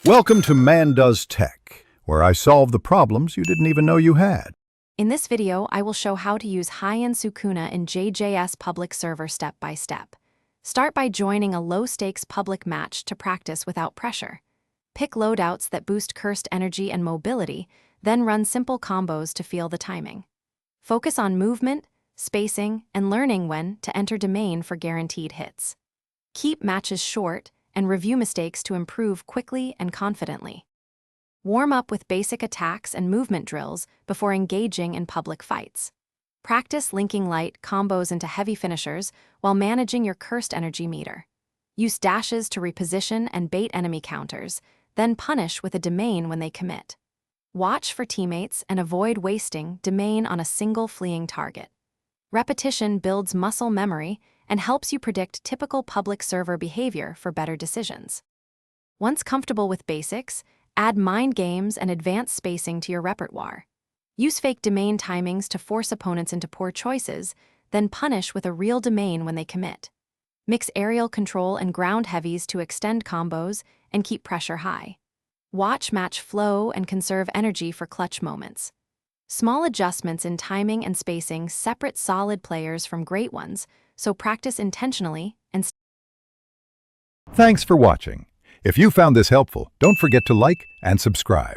Welcome to Man Does Tech, where I solve the problems you didn't even know you had. In this video, I will show how to use Heian Sukuna in JJS public server step by step. Start by joining a low-stakes public match to practice without pressure. Pick loadouts that boost cursed energy and mobility, then run simple combos to feel the timing. Focus on movement, spacing, and learning when to enter domain for guaranteed hits. Keep matches short and review mistakes to improve quickly and confidently. Warm up with basic attacks and movement drills before engaging in public fights. Practice linking light combos into heavy finishers while managing your cursed energy meter. Use dashes to reposition and bait enemy counters, then punish with a domain when they commit. Watch for teammates and avoid wasting domain on a single fleeing target. Repetition builds muscle memory and helps you predict typical public server behavior for better decisions. Once comfortable with basics, add mind games and advanced spacing to your repertoire. Use fake domain timings to force opponents into poor choices, then punish with a real domain when they commit. Mix aerial control and ground heavies to extend combos and keep pressure high. Watch match flow and conserve energy for clutch moments. Small adjustments in timing and spacing separate solid players from great ones, so practice intentionally and Thanks for watching. If you found this helpful, don't forget to like and subscribe.